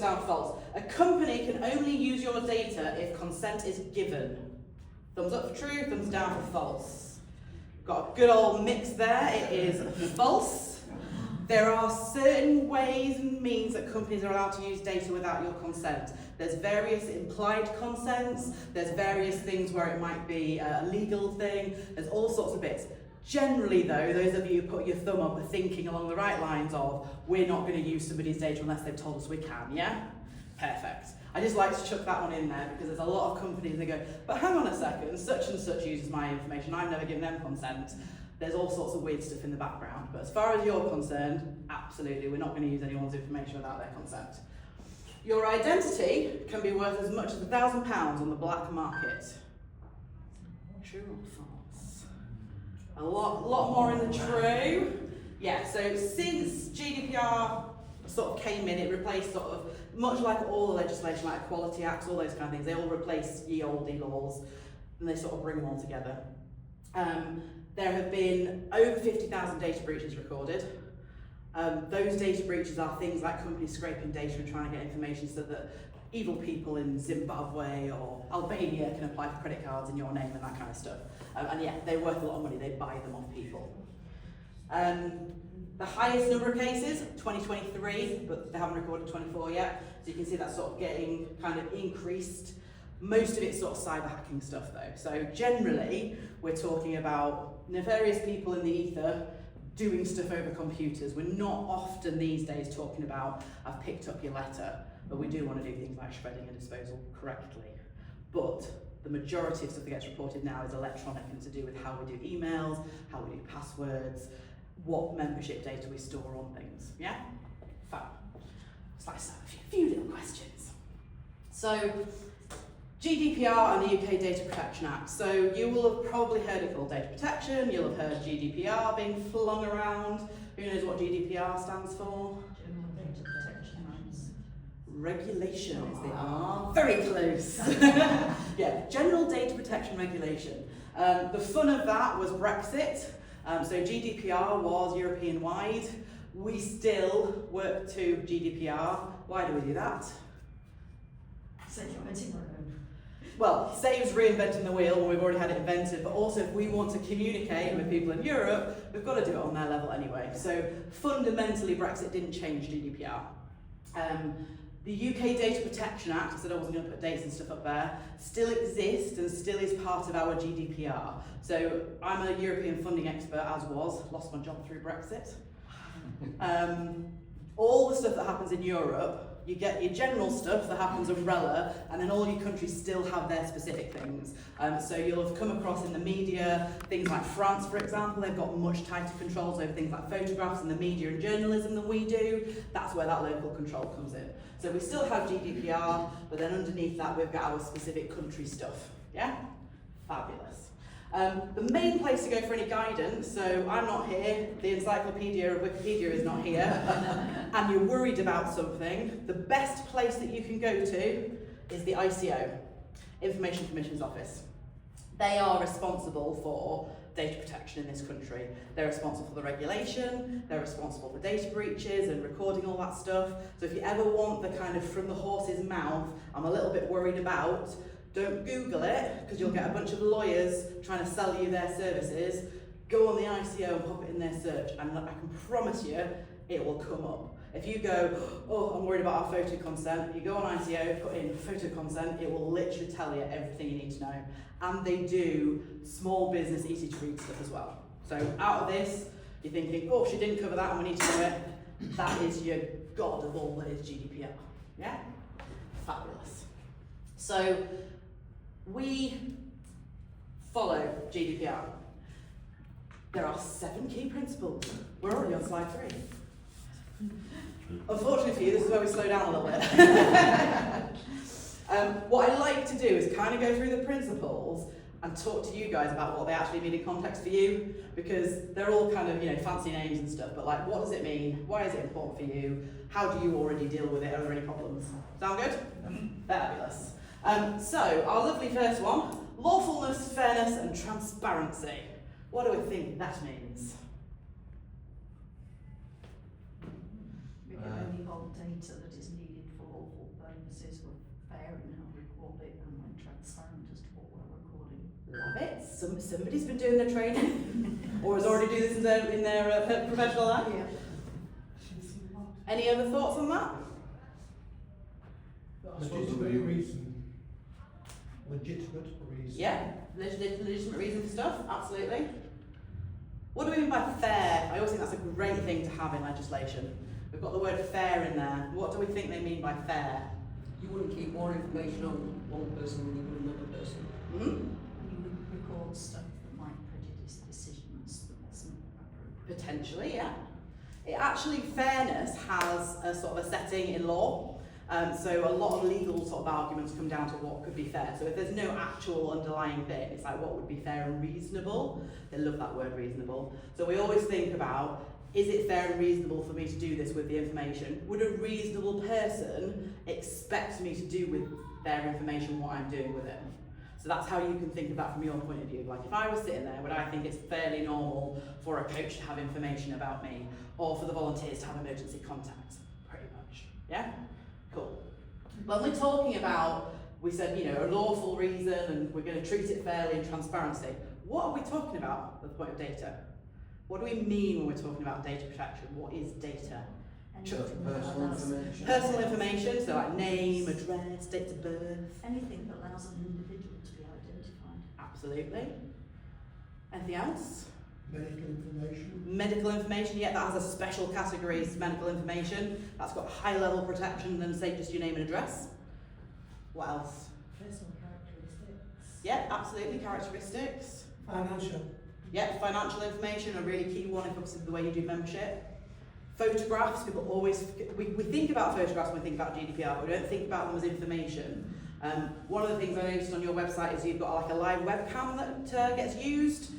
down false. A company can only use your data if consent is given. Thumbs up for true, thumbs down for false. Got a good old mix there. It is false. There are certain ways and means that companies are allowed to use data without your consent. There's various implied consents, there's various things where it might be a legal thing, there's all sorts of bits. Generally though, those of you who put your thumb up are thinking along the right lines of, we're not going to use somebody's data unless they've told us we can, yeah? Perfect. I just like to chuck that one in there because there's a lot of companies that go, but hang on a second, such and such uses my information, I've never given them consent. There's all sorts of weird stuff in the background, but as far as you're concerned, absolutely, we're not going to use anyone's information without their consent. Your identity can be worth as much as £1,000 on the black market. True or false? A lot more in the true. Yeah, so since GDPR sort of came in, it replaced sort of, much like all the legislation, like Equality Acts, all those kind of things, they all replace ye olde laws, and they sort of bring them all together. There have been over 50,000 data breaches recorded. Those data breaches are things like companies scraping data and trying to get information so that evil people in Zimbabwe or Albania can apply for credit cards in your name and that kind of stuff. And yeah, they're worth a lot of money, they buy them off people. The highest number of cases, 2023, but they haven't recorded 24 yet, so you can see that's sort of getting kind of increased. Most of it's sort of cyber hacking stuff though. So generally, we're talking about nefarious people in the ether doing stuff over computers. We're not often these days talking about, I've picked up your letter, but we do want to do things like shredding and disposal correctly. But the majority of stuff that gets reported now is electronic and to do with how we do emails, how we do passwords, what membership data we store on things, yeah? Fab. So let's have a few little questions. So, GDPR and the UK Data Protection Act. So you will have probably heard it called data protection, you'll have heard GDPR being flung around. Who knows what GDPR stands for? General Data Protection Rights. Regulation is the R. Very close. Yeah, General Data Protection Regulation. The fun of that was Brexit. So GDPR was European-wide. We still work to GDPR. Why do we do that? Well, saves reinventing the wheel when we've already had it invented, but also if we want to communicate with people in Europe, we've got to do it on their level anyway. So fundamentally, Brexit didn't change GDPR. The UK Data Protection Act, I said I wasn't going to put dates and stuff up there, still exists and still is part of our GDPR. So I'm a European funding expert, as was, lost my job through Brexit. All the stuff that happens in Europe, you get your general stuff that happens umbrella, and then all your countries still have their specific things. So you'll have come across in the media, things like France, for example, they've got much tighter controls over things like photographs in the media and journalism than we do. That's where that local control comes in. So we still have GDPR, but then underneath that we've got our specific country stuff. Yeah? Fabulous. The main place to go for any guidance, so I'm not here, the encyclopedia of Wikipedia is not here, and you're worried about something, the best place that you can go to is the ICO, Information Commission's Office. They are responsible for data protection in this country. They're responsible for the regulation, they're responsible for data breaches and recording all that stuff. So if you ever want the kind of from the horse's mouth, I'm a little bit worried about, don't Google it, because you'll get a bunch of lawyers trying to sell you their services. Go on the ICO and pop it in their search, and I can promise you, it will come up. If you go, oh, I'm worried about our photo consent, you go on ICO, put in photo consent, it will literally tell you everything you need to know. And they do small business, easy to read stuff as well. So out of this, you're thinking, oh, she didn't cover that and we need to know it. That is your god of all that is GDPR. Yeah? Fabulous. So, we follow GDPR. There are 7 key principles. We're already on slide 3. Unfortunately for you, this is where we slow down a little bit. What I like to do is kind of go through the principles and talk to you guys about what they actually mean in context for you, because they're all kind of, you know, fancy names and stuff, but like, what does it mean? Why is it important for you? How do you already deal with it? Are there any problems? Sound good? Fabulous. So, our lovely first one, lawfulness, fairness and transparency. What do we think that means? We can only hold data that is needed for lawful orbit and we're transparent as to what we're recording. Love it. Somebody's been doing their training, or has already do this in their professional life. Yeah. Any other thoughts on that? Legitimate reason. Legitimate reason. Yeah, legitimate reason for stuff, absolutely. What do we mean by fair? I always think that's a great thing to have in legislation. We've got the word fair in there. What do we think they mean by fair? You wouldn't keep more information on one person than you would another person. Mm-hmm. You would record stuff that might prejudice decisions that wasn't appropriate. Potentially, yeah. Fairness has a sort of a setting in law. So a lot of legal sort of arguments come down to what could be fair. So if there's no actual underlying thing, it's like what would be fair and reasonable. They love that word reasonable. So we always think about, is it fair and reasonable for me to do this with the information? Would a reasonable person expect me to do with their information what I'm doing with it? So that's how you can think of that from your point of view. Like if I was sitting there, would I think it's fairly normal for a coach to have information about me, or for the volunteers to have emergency contact? Pretty much, yeah? Cool. When we're talking about, we said, a lawful reason and we're going to treat it fairly and transparency, what are we talking about at the point of data? What do we mean when we're talking about data protection? What is data? Anything that Personal allows- information. Personal information, so like name, address, date of birth. Anything that allows an individual to be identified. Absolutely. Anything else? Medical information. Medical information, yeah, that has a special category, it's medical information. That's got high level protection than say just your name and address. What else? Personal characteristics. Yeah, absolutely, characteristics. Financial. Yeah, financial information, a really key one if it's the way you do membership. Photographs, people always, we think about photographs when we think about GDPR, but we don't think about them as information. One of the things I noticed on your website is you've got like a live webcam that gets used.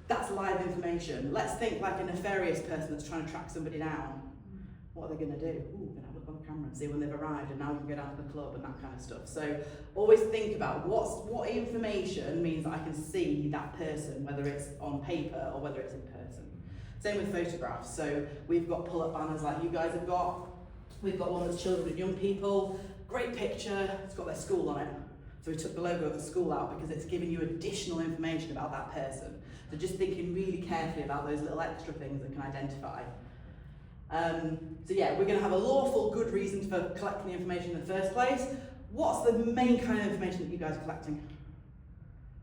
That's live information. Let's think like a nefarious person that's trying to track somebody down. What are they going to do? Ooh, going to have a look on the camera and see when they've arrived, and now you can go down to the club and that kind of stuff. So always think about what information means that I can see that person, whether it's on paper or whether it's in person. Same with photographs. So we've got pull-up banners like you guys have got. We've got one that's children and young people. Great picture. It's got their school on it. So we took the logo of the school out because it's giving you additional information about that person. So just thinking really carefully about those little extra things that can identify. So yeah, we're going to have a lawful good reason for collecting the information in the first place. What's the main kind of information that you guys are collecting?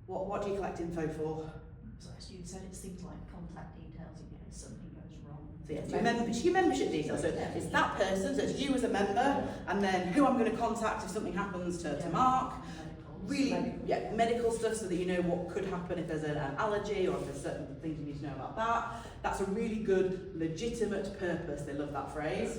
What do you collect info for? So as you said, it's things like contact details in case something goes wrong. So yeah, it's your membership details. So it's that person, so it's you as a member, and then who I'm going to contact if something happens to Mark. Really, yeah, medical stuff so that you know what could happen if there's an allergy or if there's certain things you need to know about that. That's a really good, legitimate purpose. They love that phrase.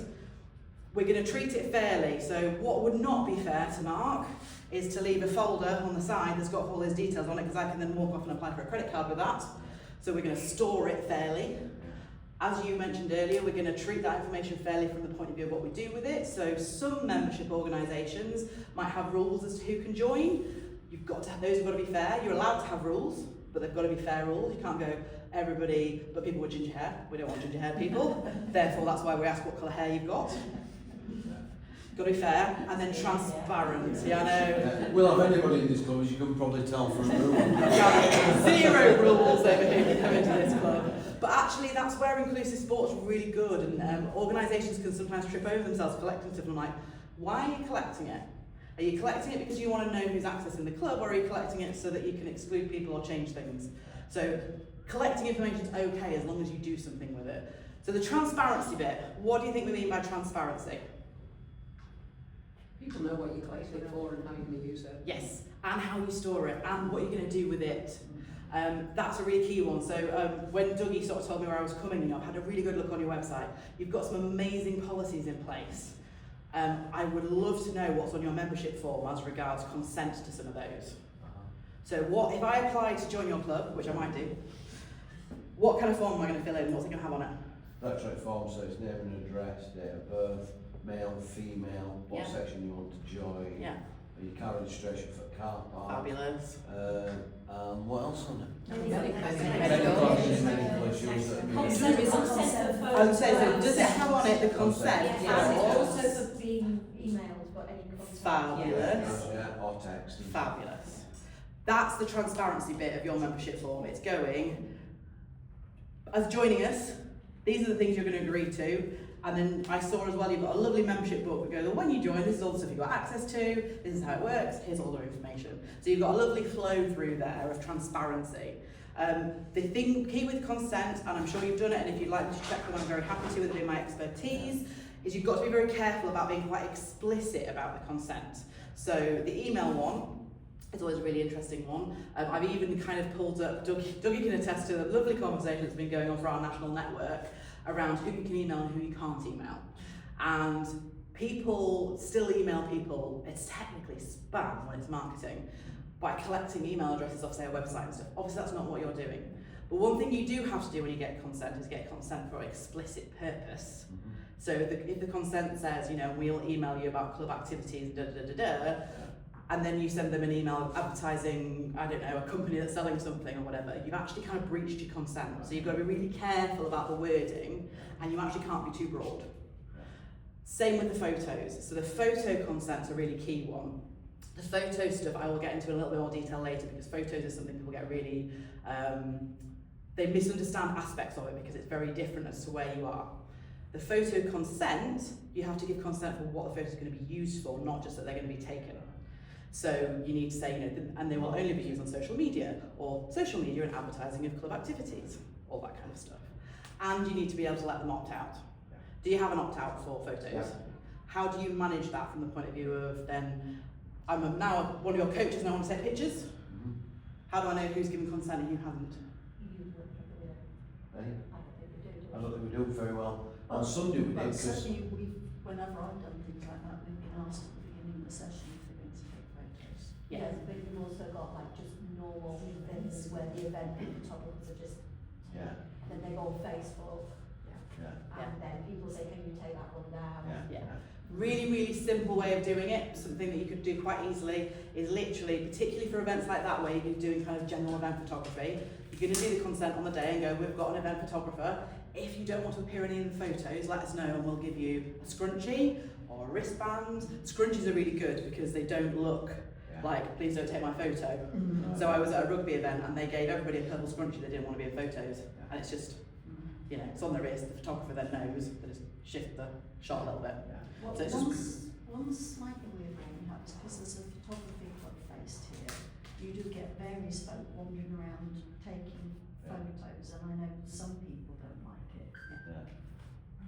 We're going to treat it fairly. So what would not be fair to Mark is to leave a folder on the side that's got all his details on it, because I can then walk off and apply for a credit card with that. So we're going to store it fairly. As you mentioned earlier, we're going to treat that information fairly from the point of view of what we do with it. So some membership organisations might have rules as to who can join. You've got to have, those have got to be fair. You're allowed to have rules, but they've got to be fair rules. You can't go everybody, but people with ginger hair. We don't want ginger haired people. Therefore, that's why we ask what colour hair you've got. Got to be fair, and then transparent. Yeah, I know. We'll have anybody in this club, as you can probably tell from the room. Zero rules over who can come into this club. But actually, that's where inclusive sport's really good, and organisations can sometimes trip over themselves collecting stuff. And I'm like, why are you collecting it? Are you collecting it because you want to know who's accessing the club, or are you collecting it so that you can exclude people or change things? So collecting information is okay as long as you do something with it. So the transparency bit, what do you think we mean by transparency? People know what you collect it for and how you're going to use it. Yes, and how you store it, and what you're going to do with it. That's a really key one. So when Dougie sort of told me where I was coming, I've had a really good look on your website. You've got some amazing policies in place. I would love to know what's on your membership form as regards consent to some of those. So what if I apply to join your club, which I might do, what kind of form am I going to fill in? What's it going to have on it? Electronic form, so it's name and address, date of birth, male, female, what Yeah. section you want to join, Yeah, your car registration for car park, fabulous. what else on it? Medical. Medical issues that Consent we is consent. I would say so. Does it have on it the consent? Consent. Yeah, for- and also for being emails, but any contact. Fabulous. Yeah, or text. and- Fabulous. That's the transparency bit of your membership form. It's going, as joining us, these are the things you're going to agree to. And then I saw as well, you've got a lovely membership book that goes, well, when you join, this is all the stuff you've got access to, this is how it works, here's all the information. So you've got a lovely flow through there of transparency. The thing, key with consent, and I'm sure you've done it, and if you'd like to check them, I'm very happy to, with it being my expertise, is you've got to be very careful about being quite explicit about the consent. So the email one, it's always a really interesting one. I've even kind of pulled up, Dougie can attest to the lovely conversation that's been going on for our national network around who you can email and who you can't email. And people still email people, it's technically spam when it's marketing, by collecting email addresses off, say, a website and stuff. Obviously that's not what you're doing. But one thing you do have to do when you get consent is get consent for an explicit purpose. So if the consent says, you know, we'll email you about club activities, and then you send them an email advertising, I don't know, a company that's selling something or whatever, you've actually kind of breached your consent. So you've got to be really careful about the wording, and you actually can't be too broad. Same with the photos. So the photo consent's a really key one. The photo stuff I will get into in a little bit more detail later, because photos is something people get really, they misunderstand aspects of it because it's very different as to where you are. The photo consent, you have to give consent for what the photo is going to be used for, not just that they're going to be taken. So you need to say, you know, and they will only be used on social media, or social media and advertising of club activities, all that kind of stuff. And you need to be able to let them opt out. Do you have an opt out for photos? Yeah. How do you manage that from the point of view of then, I'm now one of your coaches and I want to take pictures? How do I know who's given consent and who hasn't? You would probably, Right? I don't think we do. I don't think we do very well. On Sunday we did, But because certainly whenever I've done things like that, we've been asked at the beginning of the session if they're going to take photos. Yes, but you've also got like just normal events where the event photographers are just, yeah, then they go on Facebook, yeah, and then people say, can you take that one down? yeah, Yeah. Really, really simple way of doing it, something that you could do quite easily, is literally, particularly for events like that where you're doing kind of general event photography, you're going to do the consent on the day and go, we've got an event photographer. If you don't want to appear in any of the photos, let us know and we'll give you a scrunchie or a wristband. Scrunchies are really good because they don't look like, please don't take my photo. So I was at a rugby event and they gave everybody a purple scrunchie that didn't want to be in photos. And it's just, you know, it's on the wrist, the photographer then knows, they just shift the shot a little bit. Well, So it's just- one slightly weird one we have is because there's a photography club based here, you do get various folk wandering around taking photos, and I know some people don't like it.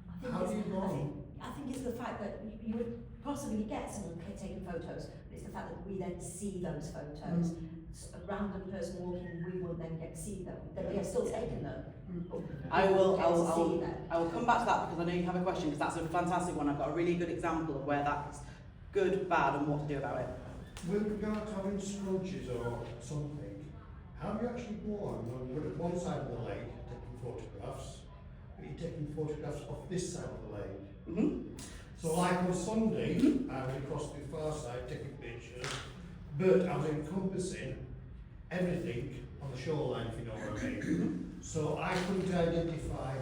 I think How it's- do you go on? I think it's the fact that you would possibly get someone taking photos, but it's the fact that we then see those photos. A random person walking, we will then get to see them. Then we are still taking them. but I we will, get to see them. I will come back to that because I know you have a question, because that's a fantastic one. I've got a really good example of where that's good, bad, and what to do about it. With regard to having scrunchies or something, how do you actually go on? We're at one side of the lake taking photographs, but you're taking photographs off this side of the lake. So like on Sunday, I was across the far side taking pictures, but I was encompassing everything on the shoreline, if you know what I mean. So I couldn't identify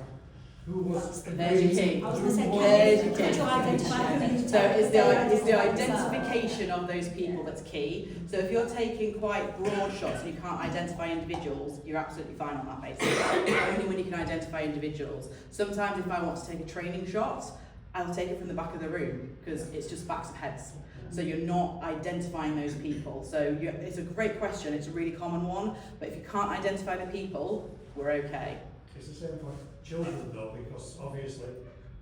who was There's your key. I was going to say, There's your could key. you identify who So it's the identification. identification of those people that's key. So if you're taking quite broad shots and you can't identify individuals, you're absolutely fine on that basis. Only when you can identify individuals. Sometimes if I want to take a training shot, I'll take it from the back of the room because it's just backs of heads. So you're not identifying those people. So it's a great question, it's a really common one, but if you can't identify the people, we're okay. It's the same for children though, because obviously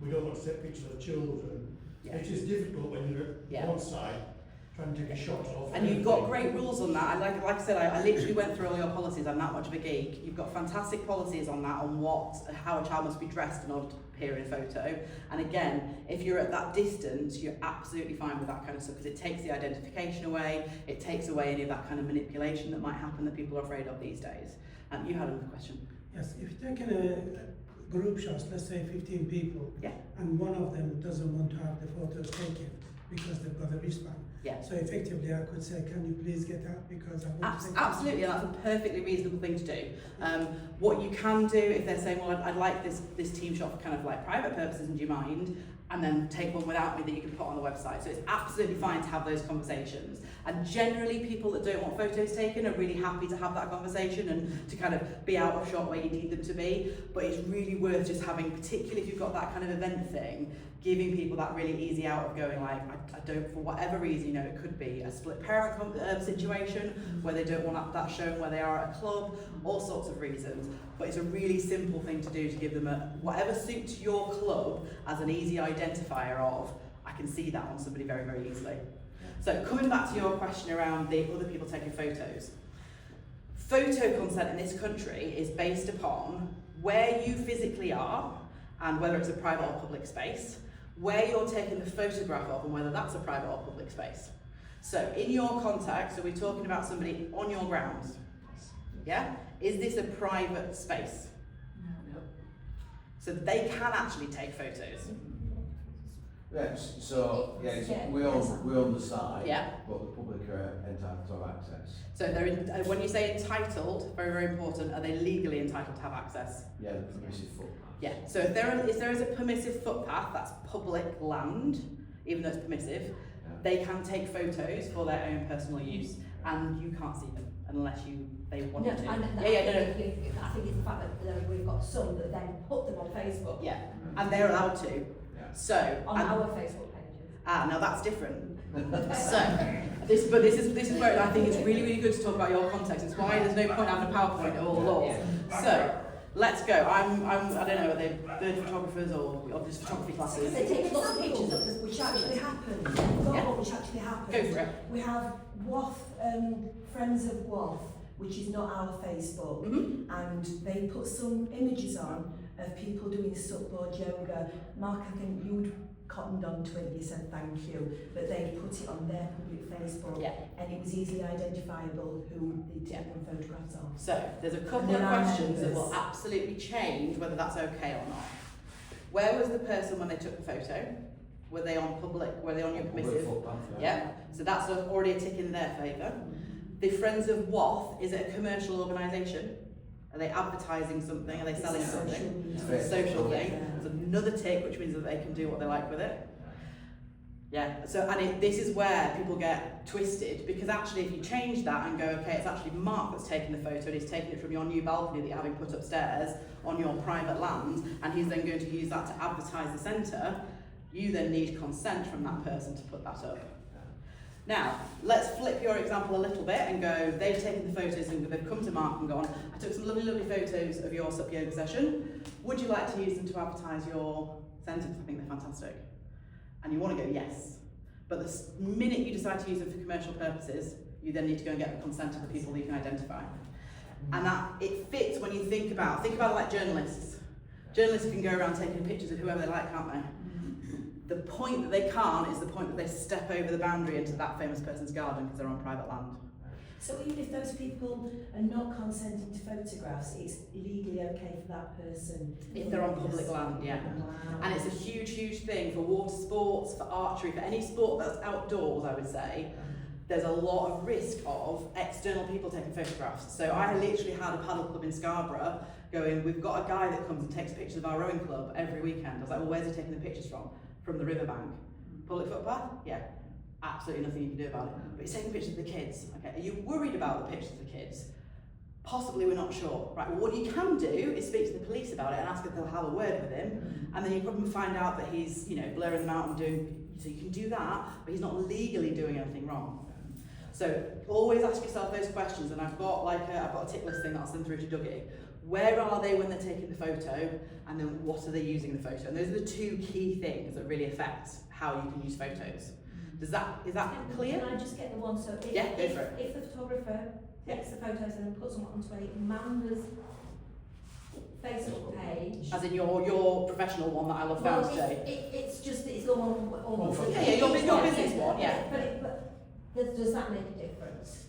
we don't want to take pictures of children. Yeah. It is difficult when you're at Yeah. one side trying to take a shot of And you've got great rules on that. Like I said, I literally went through all your policies. I'm that much of a geek. You've got fantastic policies on that, on how a child must be dressed in order to appear in a photo. And again, if you're at that distance, you're absolutely fine with that kind of stuff because it takes the identification away. It takes away any of that kind of manipulation that might happen that people are afraid of these days. You had another question. Yes, if you're taking a group shots, let's say 15 people, Yeah. and one of them doesn't want to have the photos taken because they've got a wristband. Yeah. So effectively I could say, can you please get out because I want to take Absolutely, and that's a perfectly reasonable thing to do. What you can do if they're saying, well, I'd like this team shot for kind of like private purposes, and do you mind? and then take one without me that you can put on the website. So it's absolutely fine to have those conversations. And generally people that don't want photos taken are really happy to have that conversation and to kind of be out of shot where you need them to be. But it's really worth just having, particularly if you've got that kind of event thing, giving people that really easy out of going like, I don't, for whatever reason, you know, it could be a split parent situation where they don't want that shown where they are at a club, all sorts of reasons. But it's a really simple thing to do to give them whatever suits your club as an easy identifier of, I can see that on somebody very, very easily. So coming back to your question around the other people taking photos, photo consent in this country is based upon where you physically are and whether it's a private or public space, where you're taking the photograph of and whether that's a private or public space. So in your context, are we talking about somebody on your grounds? Yeah? Is this a private space? No. So they can actually take photos. Yes, so, yes, Yeah, we own the site, Yeah. but the public are entitled to have access. So they're when you say entitled, very, very important, are they legally entitled to have access? Yeah, the permissive footpath. Yeah, so if there is a permissive footpath, that's public land, even though it's permissive, Yeah. they can take photos for their own personal use, and you can't see them unless they want No, to. and Yeah, yeah, no. I think it's the fact that we've got some that then put them on Facebook. Yeah, and they're allowed to. Yeah. So, On and- our Facebook pages. now that's different. So, this is where I think it's really, really good to talk about your context. It's why there's no point having a PowerPoint at all laws. So, let's go. I don't know, are they bird photographers or just photography classes? They take lots of pictures of us, Which actually happened. Yeah. Which actually happened. Go for it. We have Friends of Wath, which is not our Facebook, Mm-hmm. and they put some images on of people doing supboard yoga. Mark, I think you'd cottoned on to it, you said thank you, but they put it on their public Facebook, Yeah. and it was easily identifiable who they'd taken photographs of. So, there's a couple And of there are questions that members. will absolutely change whether that's okay or not. Where was the person when they took the photo? Were they on public? Were they on your Public permissive? footpath, Yeah. So that's already a tick in their favour. The Friends of Wath, is it a commercial organisation? Are they advertising something? Are they selling It's something? social media. It's Social Yeah. thing. It's another tick, which means that they can do what they like with it. Yeah. So, and this is where people get twisted, because actually, if you change that and go, okay, it's actually Mark that's taking the photo, and he's taking it from your new balcony that you're having put upstairs on your private land, and he's then going to use that to advertise the centre. You then need consent from that person to put that up. Now, let's flip your example a little bit and go, they've taken the photos and they've come to Mark and gone, I took some lovely, lovely photos of your sup yoga session. Would you like to use them to advertise your centre? I think they're fantastic. And you want to go, yes. But the minute you decide to use them for commercial purposes, you then need to go and get the consent of the people that you can identify. And that, it fits when you think about it like journalists. Journalists can go around taking pictures of whoever they like, can't they? The point that they can't is the point that they step over the boundary into that famous person's garden because they're on private land. So even if those people are not consenting to photographs, it's legally okay for that person? If they're on public land, yeah. Wow. And it's a huge, huge thing for water sports, for archery, for any sport that's outdoors, I would say. There's a lot of risk of external people taking photographs. So I literally had a paddle club in Scarborough going, we've got a guy that comes and takes pictures of our rowing club every weekend. I was like, well, where's he taking the pictures from? From the riverbank. Public footpath? Yeah. Absolutely nothing you can do about it. But he's taking pictures of the kids. Okay, are you worried about the pictures of the kids? Possibly, we're not sure. Right, well, what you can do is speak to the police about it and ask if they'll have a word with him, and then you probably find out that he's, blurring them out and doing, so you can do that, but he's not legally doing anything wrong. So always ask yourself those questions, and I've got a tick list thing that I'll send through to Dougie. Where are they when they're taking the photo, and then what are they using the photo? And those are the two key things that really affect how you can use photos. Is that clear? Can I just get the one? So if, Yeah, go for it. if the photographer takes the photos and then puts them onto a member's Facebook page. As in your professional one that I love found today. It's just that it's almost Yeah, your business one, yeah. But does that make a difference?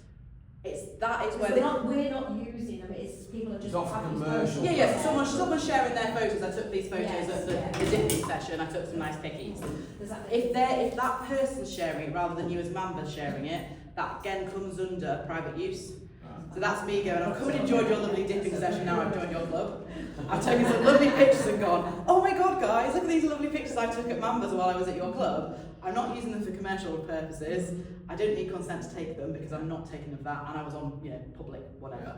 That is where We're not using them. It's people are just It's not for having commercial. photos. Yeah, so someone's sharing their photos. I took these photos Yes, at the yeah. dipping session. I took some nice pickies. Does that make If that person's sharing it rather than you as members sharing it, that again comes under private use. So that's me going, I've come and enjoyed your lovely dipping session, now I've joined your club. I've taken some lovely pictures and gone, oh my God guys, look at these lovely pictures I took at Mambas while I was at your club. I'm not using them for commercial purposes. I don't need consent to take them because I'm not taking of that, and I was on, public, whatever.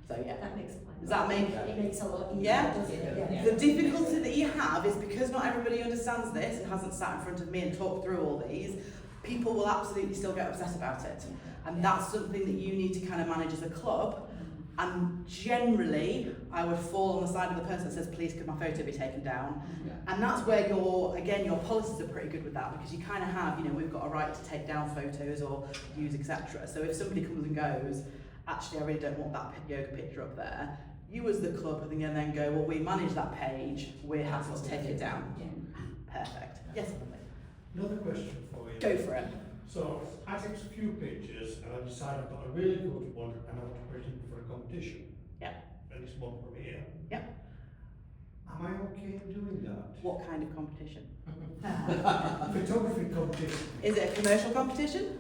So yeah. That makes sense. Does that make? It makes a lot easier, Yeah. doesn't it? Yeah. The difficulty that you have is because not everybody understands this and hasn't sat in front of me and talked through all these, people will absolutely still get upset about it. And that's something that you need to kind of manage as a club. And generally, I would fall on the side of the person that says, please could my photo be taken down? And that's where your policies are pretty good with that, because you kind of have, we've got a right to take down photos or use, etc. So if somebody comes and goes, actually I really don't want that yoga picture up there, you as the club can then go, well, we manage that page, we're happy to take it down. Perfect. Yes, lovely. Another question for you. Go for it. So, I take a few pictures and I decide I've got a really good one and I want to put it in for a competition. Yeah. And it's one from here. Yeah. Am I okay in doing that? What kind of competition? Photography competition. Is it a commercial competition?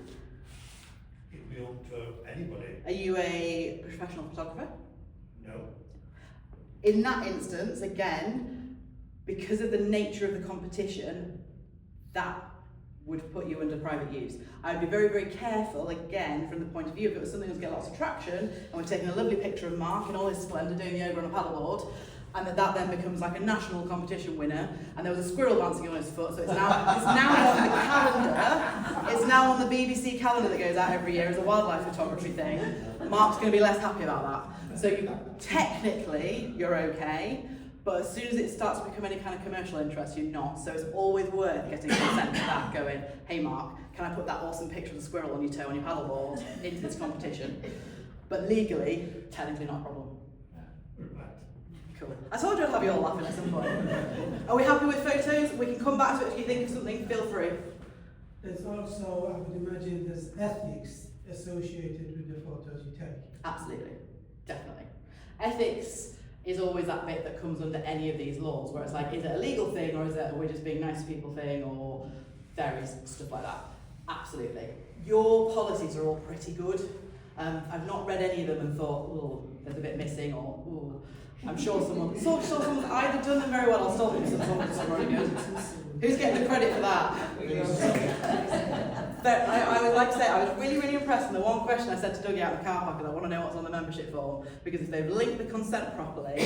It'd be up to anybody. Are you a professional photographer? No. In that instance, again, because of the nature of the competition, that would put you under private use. I would be very, very careful, again, from the point of view if it was something that was getting lots of traction, and we're taking a lovely picture of Mark in all his splendour doing yoga on a paddleboard, and that then becomes like a national competition winner, and there was a squirrel dancing on his foot, so it's now on the calendar. It's now on the BBC calendar that goes out every year as a wildlife photography thing. Mark's going to be less happy about that. So technically, you're okay, but as soon as it starts to become any kind of commercial interest, you're not. So it's always worth getting consent to that, going, hey Mark, can I put that awesome picture of the squirrel on your toe on your paddleboard into this competition? But legally, technically not a problem. Cool. I told you I'd have you all laughing at some point. Are we happy with photos? We can come back to it if you think of something, feel free. There's also, I would imagine, there's ethics associated with the photos you take. Absolutely, definitely. Ethics is always that bit that comes under any of these laws, where it's like, is it a legal thing, or is it a we're just being nice to people thing, or various stuff like that. Absolutely. Your policies are all pretty good. I've not read any of them and thought, oh, there's a bit missing, or oh, I'm sure someone's either done them very well or stolen them, someone's very good. Who's getting the credit for that? But I would like to say, I was really, really impressed, and the one question I said to Dougie out in the car park is I want to know what's on the membership form, because if they've linked the consent properly,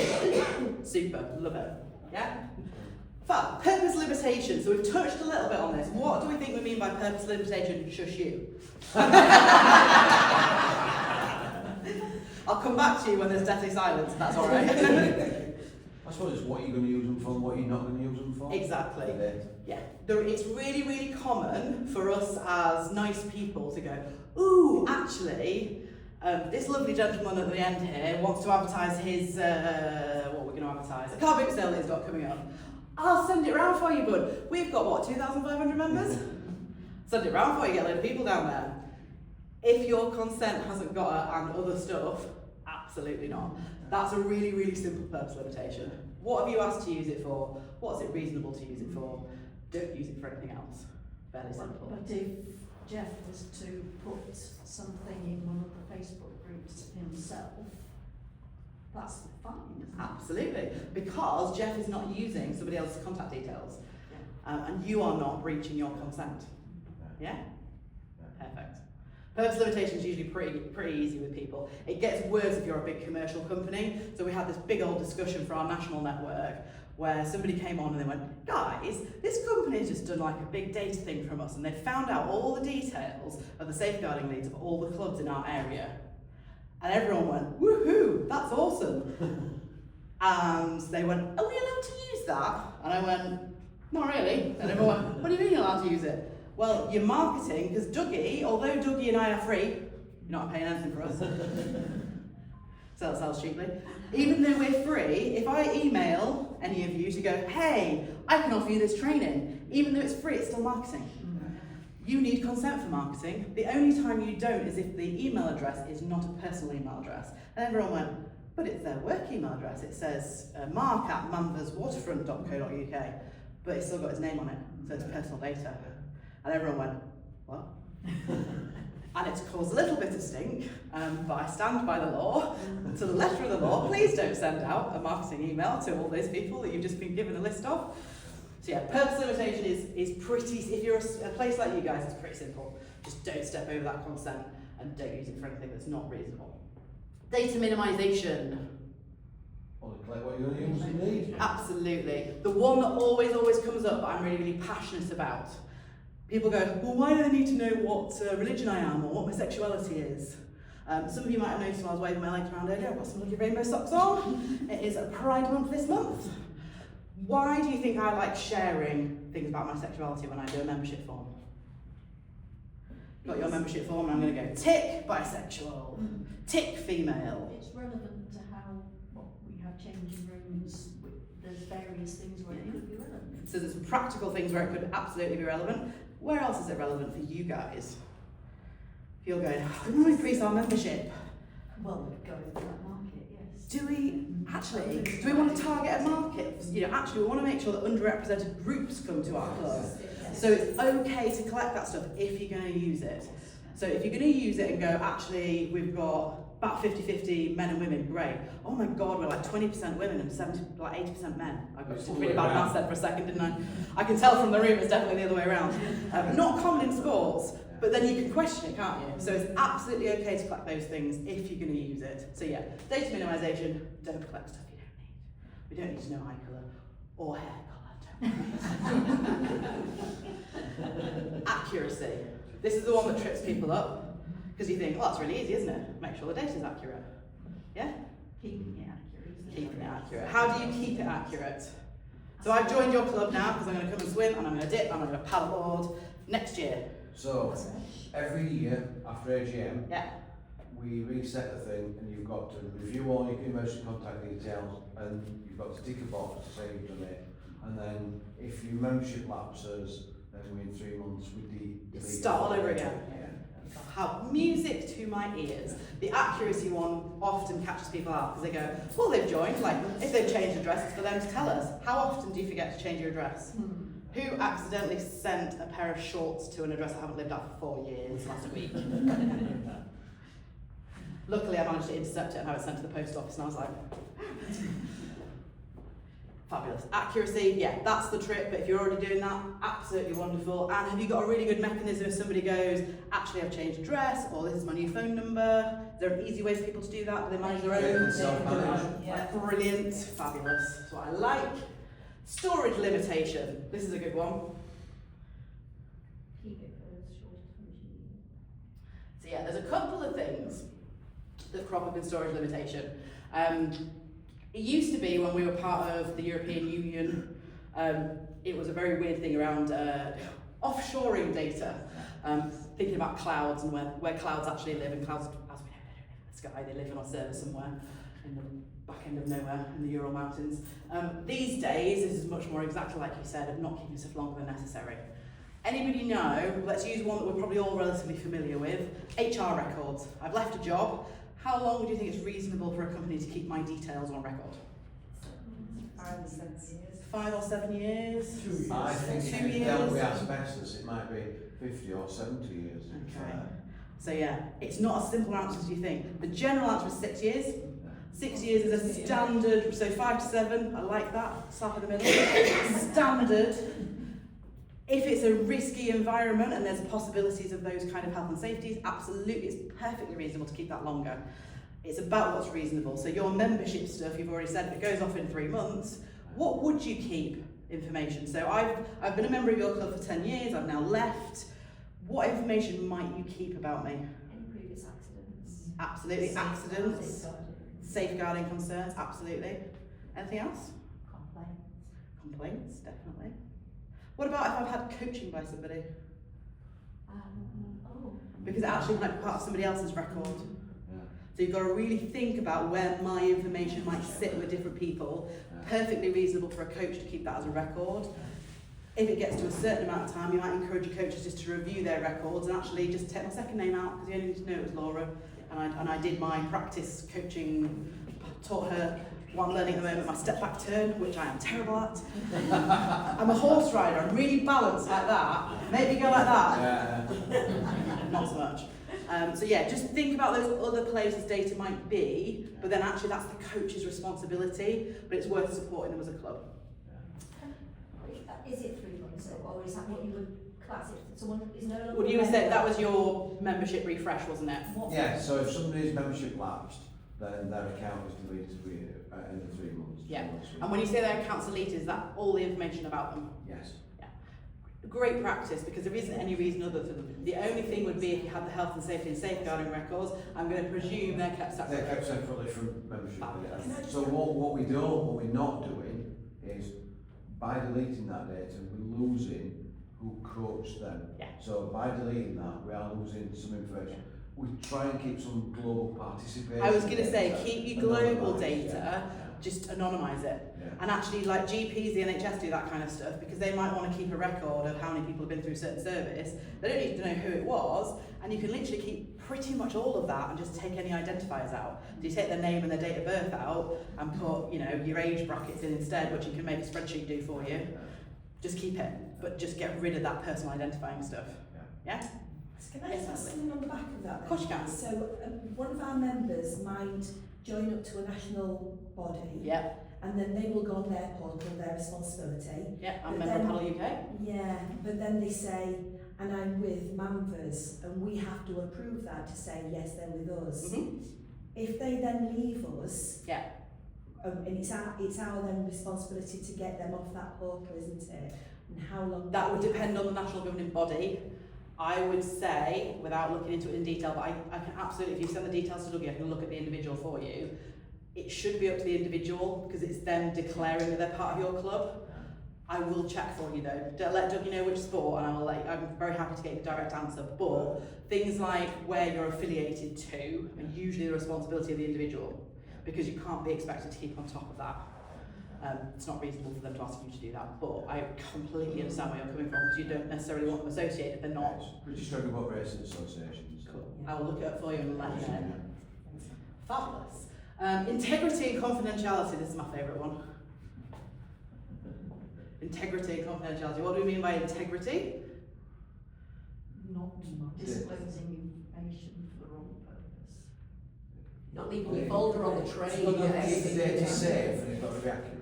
super, love it. Yeah? Fab. Purpose limitation. So we've touched a little bit on this. What do we think we mean by purpose limitation? Shush you. I'll come back to you when there's deathly silence, if that's alright. I suppose it's what you're going to use them for and what you're not going to use them for. Exactly. Yeah. It's really, really common for us as nice people to go, ooh, actually, this lovely gentleman at the end here wants to advertise his, what we're going to advertise, a car boot sale that he's got coming up. I'll send it round for you, bud. We've got, what, 2,500 members? Send it round for you, get a load of people down there. If your consent hasn't got it and other stuff, absolutely not. That's a really, really simple purpose limitation. What have you asked to use it for? What's it reasonable to use it for? Don't use it for anything else. Fairly simple. But if Jeff was to put something in one of the Facebook groups himself, that's fine, isn't it? Absolutely, because Jeff is not using somebody else's contact details, and you are not breaching your consent. Yeah? Perfect. Purpose limitation is usually pretty easy with people. It gets worse if you're a big commercial company. So we had this big old discussion for our national network where somebody came on and they went, guys, this company has just done like a big data thing from us, and they found out all the details of the safeguarding leads of all the clubs in our area. And everyone went, woohoo, that's awesome. And they went, are we allowed to use that? And I went, not really. And everyone went, what do you mean you're allowed to use it? Well, your marketing, because Dougie, although Dougie and I are free, you're not paying anything for us. Sell ourselves cheaply. Even though we're free, if I email any of you to go, hey, I can offer you this training, even though it's free, it's still marketing. You need consent for marketing. The only time you don't is if the email address is not a personal email address. And everyone went, but it's their work email address. It says mark@manverswaterfront.co.uk, but it's still got his name on it, so it's personal data. And everyone went, what? and it's caused a little bit of stink, but I stand by the law, to the letter of the law. Please don't send out a marketing email to all those people that you've just been given a list of. So yeah, purpose limitation is pretty, if you're a place like you guys, it's pretty simple. Just don't step over that consent and don't use it for anything that's not reasonable. Data minimization. Or collect what you're going to use and need. Absolutely. The one that always comes up that I'm really passionate about. People go, well, why do they need to know what religion I am or what my sexuality is? Some of you might have noticed when I was waving my legs around earlier, I've got some lovely rainbow socks on. It is a Pride Month this month. Why do you think I like sharing things about my sexuality when I do a membership form? Got your membership form, and I'm going to go tick bisexual, tick female. It's relevant to how we have changing rooms. There's various things where it could be relevant. So there's some practical things where it could absolutely be relevant. Where else is it relevant for you guys? If you're going, we want to increase our membership. Well, we'd go for that market, yes. Do we want to target a market? Actually we want to make sure that underrepresented groups come to our club. So it's okay to collect that stuff if you're going to use it. So if you're going to use it and go, actually we've got about 50-50 men and women, great. Oh my God, we're like 20% women and 80% men. I got really bad maths there for a second, didn't I? I can tell from the room it's definitely the other way around. Not common in sports, but then you can question it, can't you? So it's absolutely okay to collect those things if you're going to use it. So yeah, data minimization, don't collect stuff you don't need. We don't need to know eye colour or hair colour. Accuracy. This is the one that trips people up. Because you think, well, that's really easy, isn't it? Make sure the data's accurate. Yeah? Keeping it accurate. Isn't it? Keeping it accurate. How do you keep it accurate? So I've joined your club now because I'm going to come and swim and I'm going to dip, I'm going to paddleboard next year. So, every year after AGM, Yeah. we reset the thing and you've got to review all your emergency contact details and you've got to tick a box to say you've done it. And then if your membership lapses, then in 3 months we delete Start all over again. Have music to my ears. The accuracy one often catches people out because they go, well, they've joined, like if they've changed address, it's for them to tell us. How often do you forget to change your address? Who accidentally sent a pair of shorts to an address I haven't lived at for 4 years last week? Luckily I managed to intercept it and have it sent to the post office and I was like, fabulous. Accuracy, yeah, that's the trick, but if you're already doing that, absolutely wonderful. And have you got a really good mechanism if somebody goes, actually I've changed address, or this is my new phone number? Is there an easy way for people to do that? Do they manage their own? Self-manage. Brilliant, fabulous. That's what I like. Storage limitation. This is a good one. Keep it for as short as you need. So yeah, there's a couple of things that crop up in storage limitation. It used to be when we were part of the European Union, it was a very weird thing around offshoring data, thinking about clouds and where clouds actually live, and clouds, as we know, they don't live in the sky, they live on a server somewhere in the back end of nowhere in the Ural Mountains. These days, this is much more exactly like you said, of not keeping stuff longer than necessary. Anybody know, let's use one that we're probably all relatively familiar with, HR records. I've left a job. How long do you think it's reasonable for a company to keep my details on record? 5 or 7 years. 5 or 7 years? 2 years. I think if 2 it's dealt with years. asbestos, it might be 50 or 70 years. Okay. So yeah, it's not as simple answer as you think. The general answer is 6 years. 6 years is a standard, so 5 to 7, I like that, slap in the middle. Standard. If it's a risky environment and there's possibilities of those kind of health and safeties, absolutely, it's perfectly reasonable to keep that longer. It's about what's reasonable. So your membership stuff, you've already said, if it goes off in 3 months, what would you keep information? So I've been a member of your club for 10 years, I've now left. What information might you keep about me? Any previous accidents? Absolutely, accidents, safeguarding concerns, absolutely. Anything else? Complaints. Complaints, definitely. What about if I've had coaching by somebody? Because it actually might be part of somebody else's record. Yeah. So you've got to really think about where my information might sit with different people. Perfectly reasonable for a coach to keep that as a record. If it gets to a certain amount of time, you might encourage your coaches just to review their records and actually just take my second name out because you only need to know it was Laura. And I did my practice coaching, taught her what I'm learning at the moment, my step back turn, which I am terrible at. I'm a horse rider, I'm really balanced like that. Maybe go like that. Yeah. Not so much. So yeah, just think about those other places data might be, but then actually that's the coach's responsibility, but it's worth supporting them as a club. Is it 3 months, or is that what you would class if someone is no longer? Well, you said that was your membership refresh, wasn't it? Yeah, so if somebody's membership lapsed, then their account is deleted at the end of 3 months. Yeah. And when you say their account's deleted, is that all the information about them? Yes. Great practice, because there isn't any reason other than the only thing would be if you had the health and safety and safeguarding records. I'm going to presume they're kept separately. They're kept separately from membership. Fabulous. Yeah. So what we're not doing is, by deleting that data, we're losing who coached them. Yeah. So by deleting that, we are losing some information. We try and keep some global participation. I was going to say, data keep your global anonymised, data, yeah. just anonymise it. Yeah. And actually, like GPs, the NHS do that kind of stuff because they might want to keep a record of how many people have been through a certain service. They don't need to know who it was, and you can literally keep pretty much all of that and just take any identifiers out. So you take their name and their date of birth out and put, you know, your age brackets in instead, which you can make a spreadsheet do for you. Just keep it, but just get rid of that personal identifying stuff. Yeah? Can I just ask something on the back of that? Of course you can. So one of our members might join up to a national body, Yeah, and then they will go on their portal, their responsibility. yeah, I'm a But member of then- Paddle UK. Yeah, but then they say, and I'm with Manvers, and we have to approve that to say, yes, they're with us. Mm-hmm. If they then leave us, Yeah. and it's our then responsibility to get them off that portal, isn't it? And how long? That would depend on the national governing body. I would say, without looking into it in detail, but I can absolutely, if you send the details to Dougie, I can look at the individual for you. It should be up to the individual because it's them declaring that they're part of your club. I will check for you though. Let Dougie know which sport, and I'm very happy to get you the direct answer. But things like where you're affiliated to are usually the responsibility of the individual because you can't be expected to keep on top of that. It's not reasonable for them to ask you to do that, but I completely understand where you're coming from because you don't necessarily want them associated if they're not. We're just talking about racing associations. Cool. I will look it up for you and let you know. Fabulous. Integrity and confidentiality, this is my favourite one. Integrity and confidentiality. What do we mean by integrity? Not disclosing information for the wrong purpose. Not leaving your folder on the tray. Is the data safe and it's got to be accurate?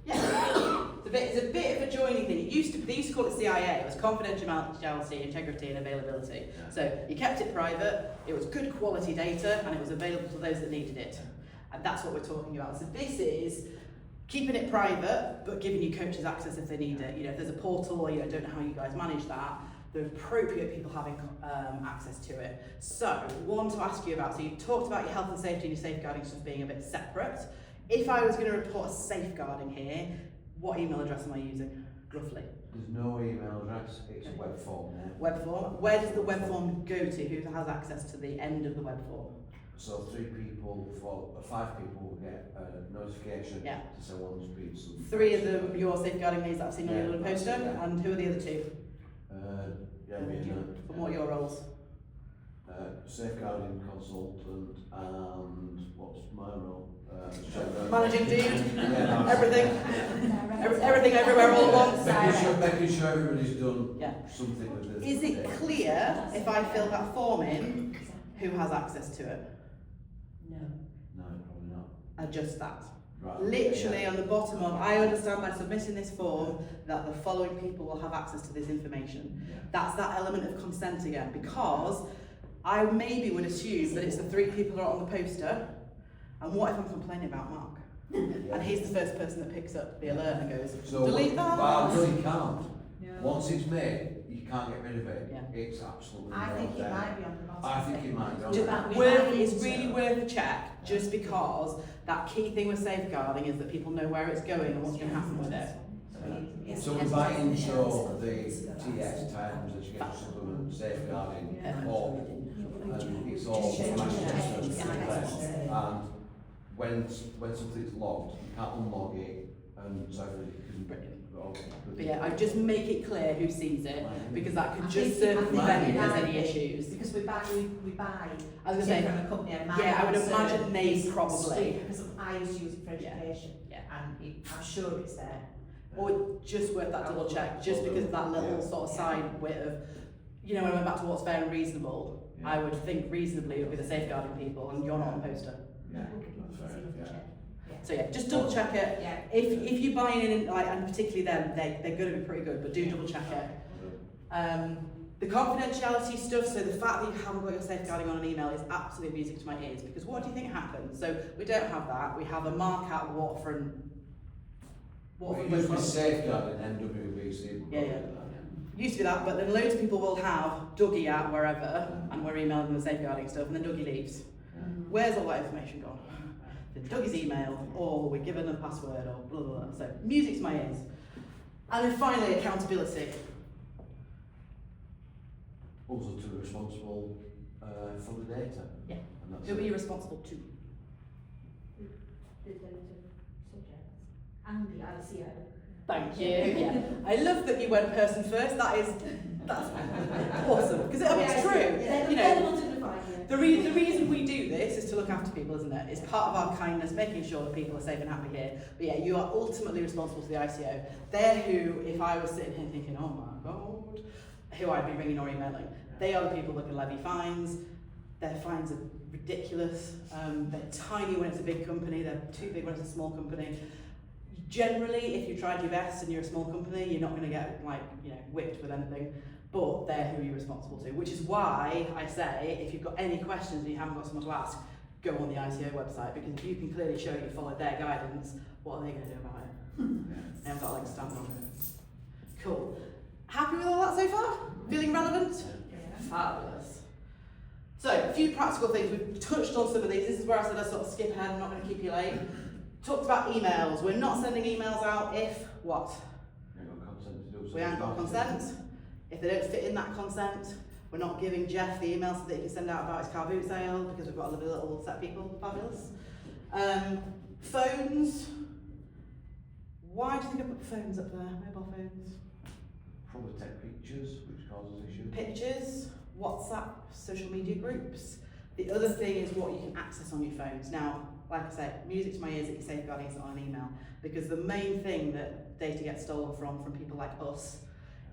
Yeah. It's a bit of a joining thing. They used to call it CIA. It was confidentiality, integrity and availability. Yeah. So you kept it private, it was good quality data and it was available to those that needed it. And that's what we're talking about. So this is keeping it private, but giving you coaches access if they need it. You know, if there's a portal or you don't know how you guys manage that, the appropriate people having access to it. So, one to ask you about, so you talked about your health and safety and your safeguarding stuff being a bit separate. If I was going to report a safeguarding here, what email address am I using, roughly? There's no email address, it's a web form now. Web form. Where does the web form go to? Who has access to the end of the web form? So 5 people will get a notification Yeah. to say one's been some. 3 of them, your safeguarding leads that I've seen on Yeah. your little poster, Yeah. and who are the other 2? Yeah, me and And what are your roles? safeguarding consultant and what's my role? Managing dude? Yeah, Everything? Everything everywhere all at once? Making sure everybody's done Yeah. something with this. Is it clear, if I fill that form in, who has access to it? No. No, probably not. Adjust that. Right. Literally Yeah. on the bottom of, I understand by submitting this form that the following people will have access to this information. Yeah. That's that element of consent again, because I maybe would assume that it's the 3 people that are on the poster, and what if I'm complaining about Mark? Yeah. And he's the first person that picks up the alert and goes, So, delete that. Well, no, you can't. Once it's made, you can't get rid of it. Yeah. It's absolutely I not think it there. might be on the bottom. I think it might be on Just there. it's really worth a check, just because that key thing with safeguarding is that people know where it's going and what's going to happen with it. So we buy into the TS terms, education supplement, safeguarding, Yeah. or and it's all and when something's logged, you can't unlog it, and so it can But yeah, I just make it clear who sees it, because that could I just think- serve I think prevent if it there's might any be, issues. Because we buy I was going to say, from a company. And yeah, I would concern imagine they is probably. sweet, because I used to use it for Yeah. education. Yeah. And I'm sure it's there. Or just worth that double check, just because of that little Yeah. sort of side bit of, you know, when I went back to what's fair and reasonable, I would think reasonably it would be the safeguarding people, and you're not on the poster. Yeah, that's fair, yeah. So yeah, just double check it. Yeah. If you buy in, like, and particularly them, they're going to be pretty good, but do double check it. The confidentiality stuff, so the fact that you haven't got your safeguarding on an email is absolutely music to my ears, because what do you think happens? So we don't have that. We have a mark out Waterfront. It used to be safeguarding MWBC. Yeah. Used to be that, but then loads of people will have Dougie at wherever, and we're emailing them the safeguarding stuff, and then Dougie leaves. Where's all that information gone? Did Dougie's email, or we're given a password, or blah blah blah. So music to my ears. And then finally, accountability. Also to be responsible for the data. Yeah. And that's Who are it. you responsible to? The subjects and the ICO. Thank you. Yeah. I love that you went person first. That's awesome. Because I mean, it's true. You They're the know, ones who define you. the reason we do this is to look after people, isn't it? It's part of our kindness, making sure that people are safe and happy here. But yeah, you are ultimately responsible to the ICO. They're who, if I was sitting here thinking, oh my God, who I'd be ringing or emailing. They are the people that can levy fines. Their fines are ridiculous. They're tiny when it's a big company. They're too big when it's a small company. Generally, if you tried your best and you're a small company, you're not going to get, like, you know, whipped with anything. But they're who you're responsible to, which is why I say if you've got any questions and you haven't got someone to ask, go on the ICO website, because if you can clearly show you followed their guidance, what are they going to do about it? They haven't got a leg to stand on. Cool. Happy with all that so far? Feeling relevant? Fabulous. So, a few practical things. We've touched on some of these. This is where I said I sort of skip ahead, I'm not going to keep you late. Talked about emails. We're not sending emails out if what? You ain't got consent to do something. We haven't got consent. If they don't fit in that consent, we're not giving Jeff the email so that he can send out about his car boot sale, because we've got a little set of people. Fabulous. Phones. Why do you think I put phones up there? Mobile phones. Probably take pictures, which causes issues. Pictures, WhatsApp, social media groups. The other thing is what you can access on your phones. Now, like I said, music to my ears that you're safeguarding is on an email, because the main thing that data gets stolen from people like us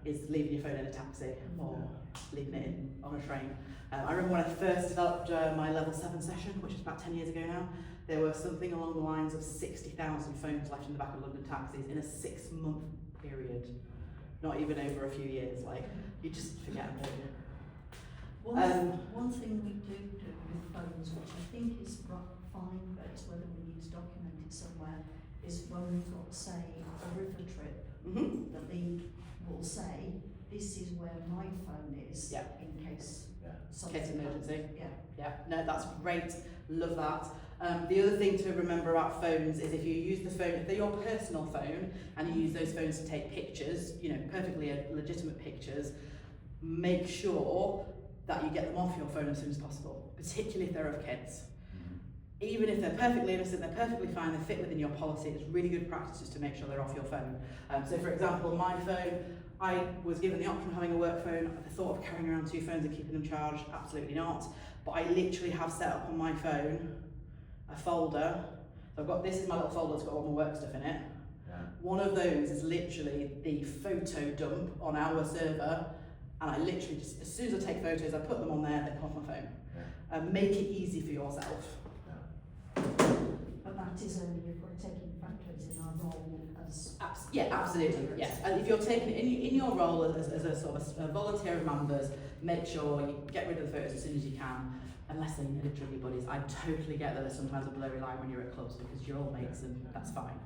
is leaving your phone in a taxi or leaving it on a train. I remember when I first developed my level 7 session, which is about 10 years ago now, there were something along the lines of 60,000 phones left in the back of London taxis in a 6-month period. Not even over a few years, like, you just forget about it. One thing we do with phones, which I think is fine, but it's whether we need to document it somewhere, is when we've got, say, a river trip, the league will say, this is where my phone is, Yeah. in case something Case of emergency. happens. Yeah, no, that's great. Love that. The other thing to remember about phones is if you use the phone, if they're your personal phone and you use those phones to take pictures, you know, perfectly legitimate pictures, make sure that you get them off your phone as soon as possible, particularly if they're of kids. Even if they're perfectly innocent, they're perfectly fine, they fit within your policy, it's really good practice just to make sure they're off your phone. So for example, my phone, I was given the option of having a work phone. The thought of carrying around 2 phones and keeping them charged, absolutely not. But I literally have set up on my phone a folder. So I've got, this is my little folder that's got all my work stuff in it. Yeah. One of those is literally the photo dump on our server, and I literally just, as soon as I take photos, I put them on there, they come off my phone. Yeah. Make it easy for yourself. But that is only if we're taking photos in our role as... Yeah, absolutely, yes. And if you're taking it in your role as a sort of a volunteer of members, make sure you get rid of the photos as soon as you can, unless they're literally buddies. I totally get that there's sometimes a blurry line when you're at clubs because you're all mates and that's fine.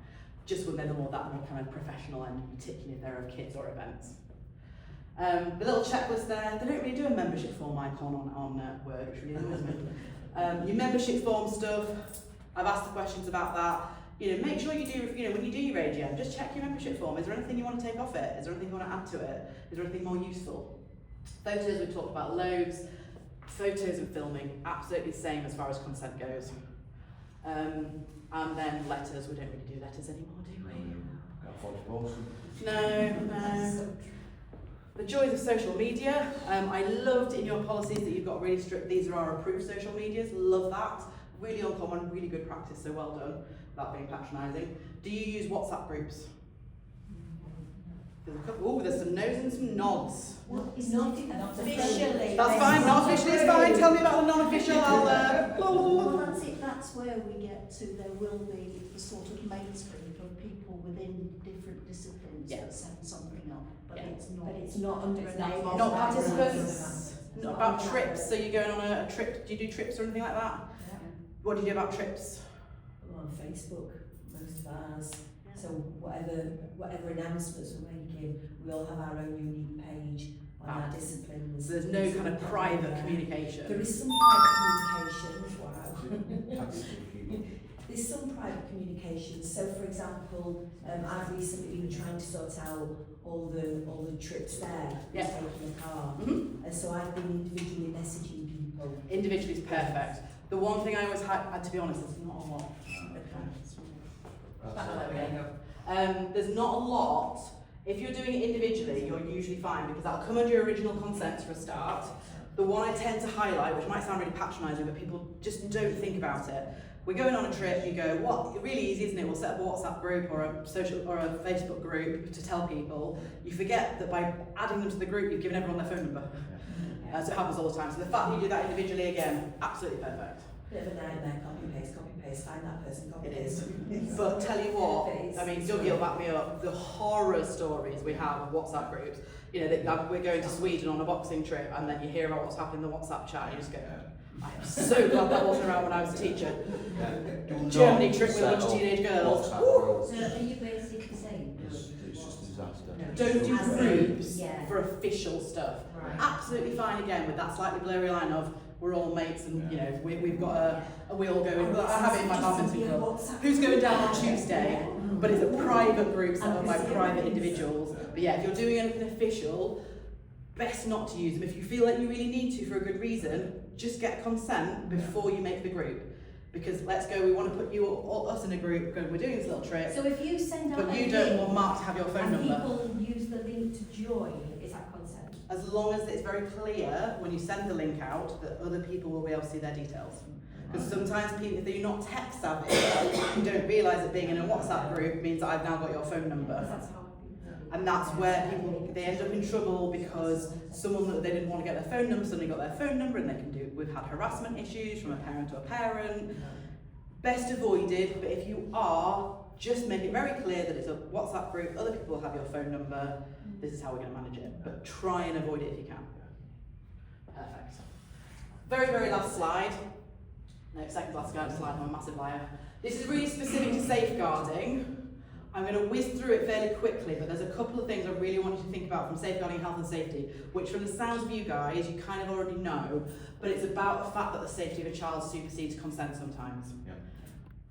Just when they're that more kind of professional end, particularly if they're of kids or events. The little checklist there, they don't really do a membership form icon on Word, which really annoys me. Your membership form stuff, I've asked the questions about that. You know, make sure you do, you know, when you do your AGM, just check your membership form. Is there anything you want to take off it? Is there anything you want to add to it? Is there anything more useful? Photos, we've talked about loads. Photos and filming, absolutely the same as far as consent goes. And then letters, we don't really do letters anymore, do we? Got 40 posts. No. The joys of social media. I loved in your policies that you've got really strict, these are our approved social medias, love that. Really uncommon, really good practice, so well done, without being patronising. Do you use WhatsApp groups? There's a couple. Oh, there's some no's and some nods. Well, it's Not not officially. That's fine. Not officially is fine. Tell me about the non-official. I'll. Well, that's it. That's where we get to. There will be the sort of mainstream for people within different disciplines Yeah. that send something up, but Yeah. it's not. But it's not under a It's name. not of Not participants. participants. Not about trips. So you're going on a trip. Do you do trips or anything like that? Yeah. What do you do about trips? We're on Facebook, most of ours. So whatever announcements we're making, we all have our own unique page on our disciplines. So there's no kind of private communication. There is some private communication. Wow. Tactically. There's some private communication. So, for example, I've recently been trying to sort out all the trips there, Yeah. taking a car, Mhm. and so I've been individually messaging people. Individually is perfect. The one thing I always had, to be honest, there's not a lot. There's not a lot. If you're doing it individually, you're usually fine because that'll come under your original consent for a start. The one I tend to highlight, which might sound really patronising, but people just don't think about it. We're going on a trip, you go, what? Really easy, isn't it? We'll set up a WhatsApp group or a social or a Facebook group to tell people. You forget that by adding them to the group, you've given everyone their phone number. So it happens all the time. So the fact that you do that individually, again, absolutely perfect. Bit of a nightmare, copy paste, find that person, copy It paste. is. But tell you what, I mean, Dougie will back me up, the horror stories we have of WhatsApp groups. You know, that we're going to Sweden on a boxing trip and then you hear about what's happening in the WhatsApp chat and you just go, I'm so glad that wasn't around when I was a teacher. Germany trip with a bunch of teenage girls. So are you basically saying? It's just a disaster. Don't do As in, groups yeah. for official stuff. Right. Absolutely fine again with that slightly blurry line of we're all mates and you know we've got a we all going. I have it in my badminton club. Who's going down on Tuesday? But it's a private group set up by private individuals. But yeah, if you're doing anything official, best not to use them. If you feel like you really need to for a good reason, just get consent before you make the group. Because let's go, we want to put you all us in a group. We're doing this little trip, So if you send out but a you don't link want Mark to have your phone and number. people use the link to join, is that consent? As long as it's very clear when you send the link out that other people will be able to see their details. Because sometimes people, if you're not tech savvy, you don't realise that being in a WhatsApp group means that I've now got your phone number. That's how And that's where people, they end up in trouble because someone that they didn't want to get their phone number suddenly got their phone number and they can do, we've had harassment issues from a parent to a parent. Best avoided, but if you are, just make it very clear that it's a WhatsApp group, other people have your phone number, this is how we're going to manage it. But try and avoid it if you can. Perfect. Very, very last slide. No, second last slide, I'm a massive liar. This is really specific to safeguarding. I'm going to whiz through it fairly quickly, but there's a couple of things I really want you to think about from safeguarding health and safety, which from the sounds of you guys, you kind of already know, but it's about the fact that the safety of a child supersedes consent sometimes. Yeah.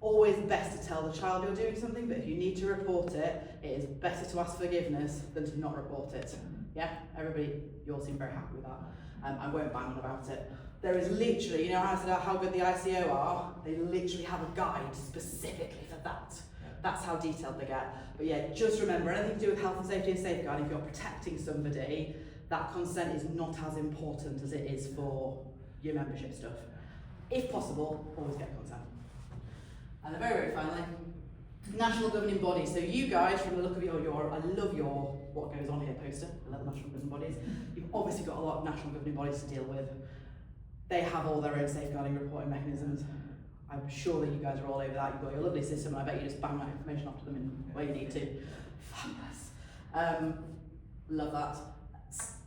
Always best to tell the child you're doing something, but if you need to report it, it is better to ask forgiveness than to not report it. Yeah? Everybody, you all seem very happy with that. I won't bang on about it. There is literally, you know how I said how good the ICO are? They literally have a guide specifically for that. That's how detailed they get. But yeah, just remember, anything to do with health and safety and safeguarding, if you're protecting somebody, that consent is not as important as it is for your membership stuff. If possible, always get consent. And then very, very finally, national governing bodies. So you guys, from the look of your I love your what goes on here poster, I love national governing bodies. You've obviously got a lot of national governing bodies to deal with. They have all their own safeguarding reporting mechanisms. I'm sure that you guys are all over that. You've got your lovely system, and I bet you just bang that information off to them in where you need to. Fabulous. Love that.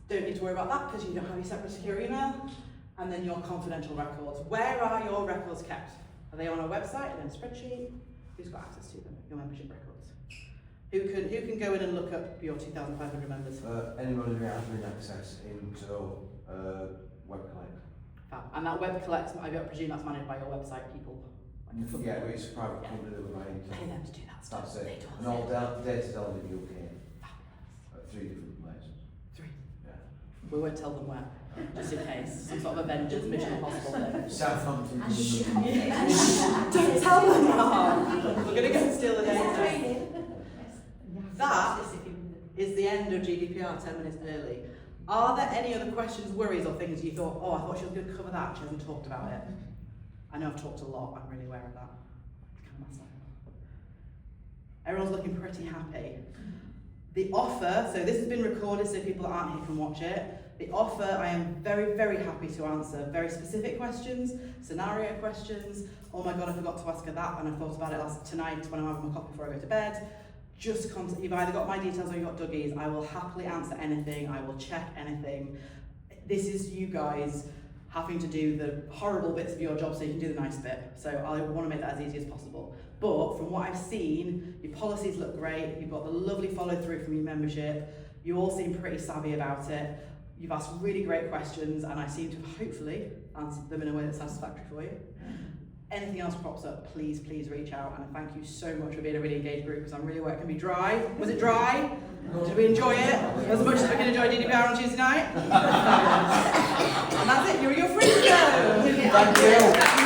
Don't need to worry about that because you don't have your separate secure email. And then your confidential records. Where are your records kept? Are they on a website and then a spreadsheet? Who's got access to them? Your membership records. Who can go in and look up your 2,500 members? Anyone who has access into web collect. Fab. And that web collects, I presume that's managed by your website people. Like Yeah, but it's a private company that we're running. Pay them to do that stuff. That's They it. do And all data's held in the UK at 3 different places. 3. Yeah. We won't tell them where, just in case. Some sort of Avengers Mission Impossible thing. Southampton. Don't tell them that! We're going to go and steal the data. That is the end of GDPR 10 minutes early. Are there any other questions, worries, or things you thought, oh, I thought she was going to cover that, she hasn't talked about it? I know I've talked a lot, I'm really aware of that. It's kind of messed up. Everyone's looking pretty happy. The offer, so this has been recorded so people that aren't here can watch it. The offer, I am very, very happy to answer very specific questions, scenario questions. Oh my God, I forgot to ask her that, and I thought about it tonight when I'm having my coffee before I go to bed. Just contact, you've either got my details or you've got Dougie's. I will happily answer anything. I will check anything. This is you guys having to do the horrible bits of your job so you can do the nice bit. So I want to make that as easy as possible. But from what I've seen, your policies look great. You've got the lovely follow through from your membership. You all seem pretty savvy about it. You've asked really great questions, and I seem to have hopefully answered them in a way that's satisfactory for you. Anything else crops up, please reach out, and thank you so much for being a really engaged group, because I'm really aware it can be dry. Was it dry? Did we enjoy it? As much as we can enjoy DDPR on Tuesday night? And that's it, you're free to go! Thank you.